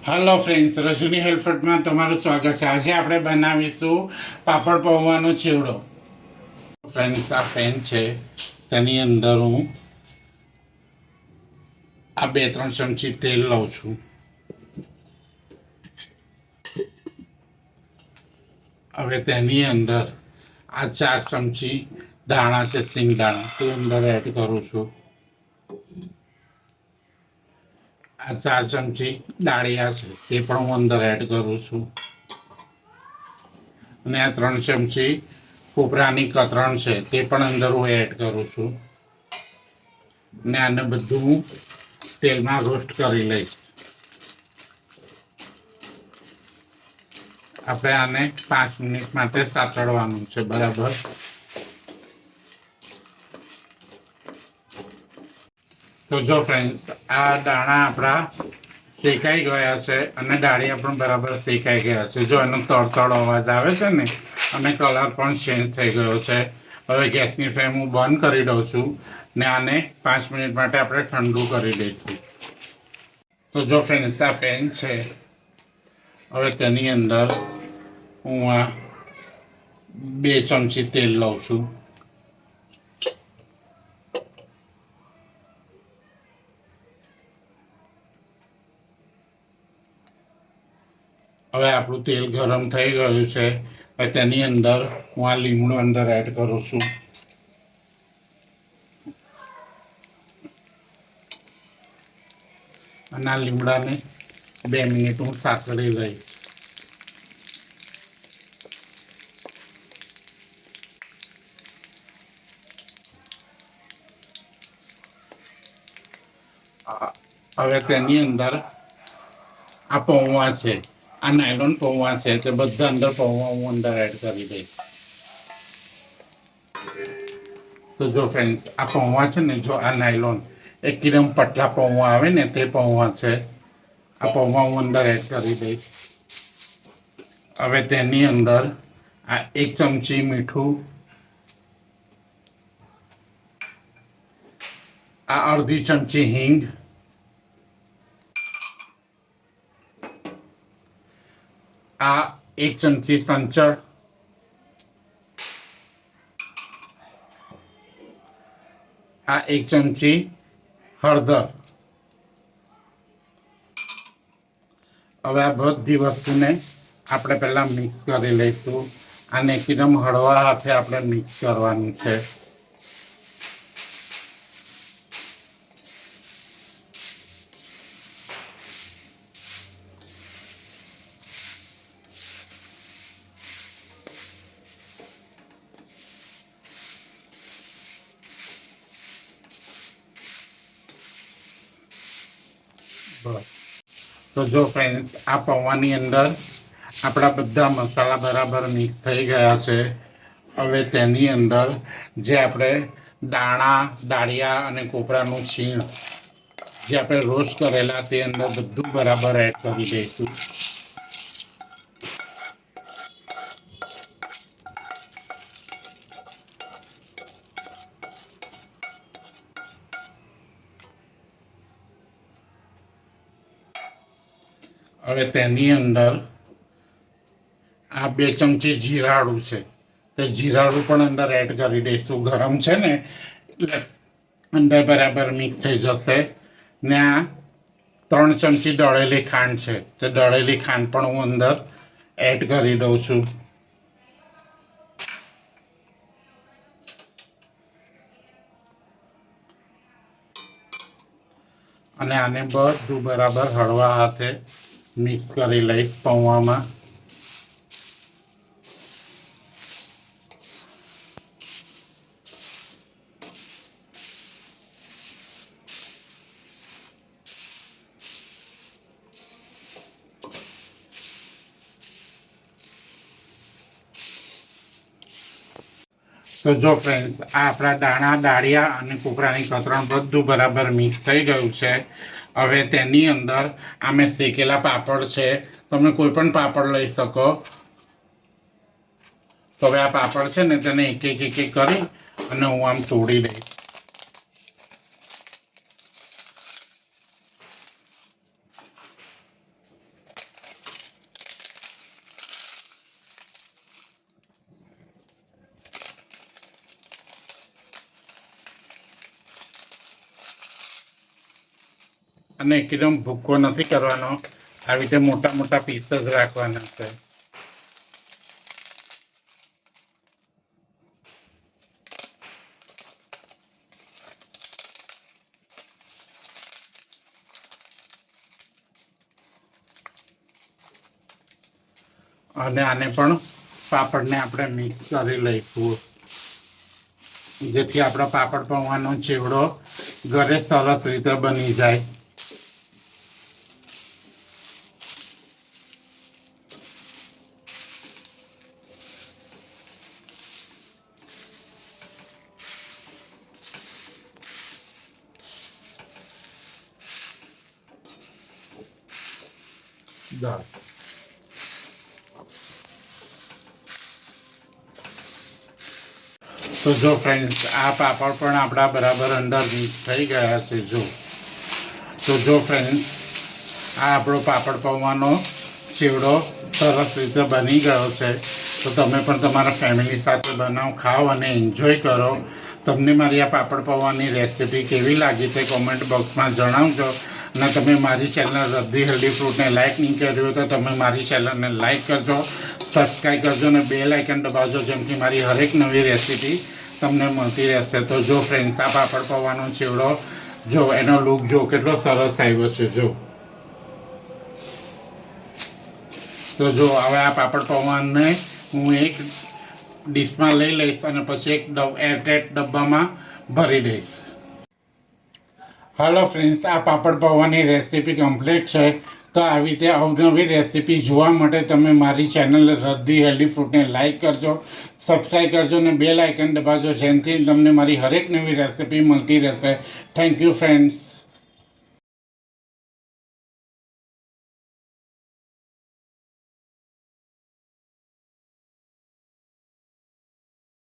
Hello friends, રજુની હેલ્પફૂડમાં તમારું સ્વાગત છે. આજે આપણે બનાવીશું પાપડ પૌવાનો ચેવડો. ફ્રેન્ડ્સ, આ પેન છે, તેની અંદર હું આ 2-3 ચમચી તેલ લઉં છું. હવે તેની અંદર આ 4 ચમચી દાણા છે, સિંગ દાણા, તે અંદર એડ કરું છું. આ 4 ચમચી ડાળિયા છે, તે પણ હું અંદર એડ કરું છું. અને આ 3 ચમચી કોપરાની કતરણ છે, તે પણ અંદર હું એડ કરું છું. ને આને બધું હું તેલમાં રોસ્ટ કરી લઈશ. આપણે આને 5 મિનિટ માટે સાતળવાનું છે, બરાબર. તો જો ફ્રેન્ડ્સ, આ દાણા આપણા શેકાઈ ગયા છે અને ડાળિયા પણ બરાબર શેકાઈ ગયા છે. જો એનો તળતળ અવાજ આવે છે ને, અને કલર પણ ચેન્જ થઈ ગયો છે. હવે ગેસની ફ્લેમ હું બંધ કરી દઉં છું ને આને 5 મિનિટ માટે આપણે ઠંડુ કરી દઈશું. તો જો ફ્રેન્ડ્સ, આ પેન છે, હવે તેની અંદર હું આ 2 ચમચી તેલ લઉં છું. હવે આપણું તેલ ગરમ થઈ ગયું છે. હવે તેની અંદર હું આ લીમડો અંદર એડ કરું છું. અને આ લીમડાને 2 મિનિટ હું સાતળી લઈશ. હવે તેની અંદર આ પૌવા છે, આ નાયલોન પૌવા છે, તે બધા અંદર પૌવા હું અંદર એડ કરી દઈશ. તો જો ફ્રેન્ડ્સ, આ પૌવા છે ને, જો આ નાયલોન એકદમ પતલા પૌવા આવે ને, તે પૌવા છે. આ પૌવા હું અંદર એડ કરી દઈશ. હવે તેની અંદર આ 1 ચમચી મીઠું, આ અડધી ચમચી હિંગ, આ 1 ચમચી સંચળ, આ 1 ચમચી હળદર. હવે આ બધી વસ્તુને આપણે પહેલાં મિક્સ કરી લઈશું. આને એકદમ હળવા હાથે આપણે મિક્સ કરવાનું છે. તો જો ફ્રેન્ડ્સ, આ પૌવાની અંદર આપણા બધા મસાલા બરાબર મિક્સ થઈ ગયા છે. હવે તેની અંદર જે આપણે દાણા, ડાળિયા અને કોપરાનું છીણ જે આપણે રોસ્ટ કરેલા, તે અંદર બધું બરાબર એડ કરી દઈશું. હવે તેની અંદર આ 2 ચમચી જીરાળું છે, તે જીરાળું પણ અંદર એડ કરી દઈશું. ગરમ છે ને, એટલે અંદર બરાબર મિક્સ થઈ જશે. ને આ 3 ચમચી દળેલી ખાંડ છે, તે દળેલી ખાંડ પણ હું અંદર એડ કરી દઉં છું. અને આને બધું બરાબર હળવા હાથે મિક્સ કરી લઈશ પૌવામાં. તો જો ફ્રેન્ડ્સ, આ આપણા દાણા, ડાળિયા અને કોપરાની કતરણ બધું બરાબર મિક્સ થઈ ગયું છે. હવે તેની અંદર આ મેં શેકેલા પાપડ છે, તમે કોઈ પણ પાપડ લઈ શકો. તો હવે આ પાપડ છે ને, તેને એક એક કરી અને હું આમ તોડી દઈશ. અને એકદમ ભૂક્કો નથી કરવાનો, આવી રીતે મોટા મોટા પીસ જ રાખવાના છે. અને આને પણ પાપડને આપણે મિક્સ કરી લઈશું, જેથી આપણો પાપડ પૌવાનો ચેવડો ઘરે સરસ રીતે બની જાય. તો જો ફ્રેન્ડ્સ, આ પાપડ પણ આપણા બરાબર અંદર મિક્સ થઈ ગયા છે. જો ફ્રેન્ડ્સ, આ આપણો પાપડ પૌવાનો ચેવડો સરસ રીતે બની ગયો છે. તો તમે પણ તમારા ફેમિલી સાથે બનાવો, ખાઓ અને એન્જોય કરો. તમને મારી આ પાપડ પૌવાની રેસિપી કેવી લાગી તે કોમેન્ટ બોક્સમાં જણાવજો. અને તમે મારી ચેનલ રદ્દી હેલ્ધી ફ્રૂટને લાઇક નહીં કર્યું હોય તો તમે મારી ચેનલને લાઇક કરજો, સબસ્ક્રાઈબ કરજો અને બેલ આઇકન દબાવજો, જેમથી મારી હરેક નવી રેસિપી તમને મળતી રહેશે. તો જો ફ્રેન્ડ્સ, આ પાપડ પૌવાનો ચેવડો જો એનો લુક જો કેટલો સરસ આવ્યો છે. તો જો હવે આ પાપડ પૌવાને હું એક ડીશમાં લઈ લઈશ અને પછી એક એરટાઈટ ડબ્બામાં ભરી દઈશ. હલો ફ્રેન્ડ્સ, આ પાપડ પૌવાની રેસીપી કમ્પ્લીટ છે. તો આવી રીતે અવનવી રેસીપી જોવા માટે તમે મારી ચેનલ રદ્દી હેલ્ધી ફૂડને લાઇક કરજો, સબસ્ક્રાઈબ કરજો અને બેલ આઇકન દબાવજો, જેનાથી તમને મારી હરેક નવી રેસીપી મળતી રહેશે. Thank you friends.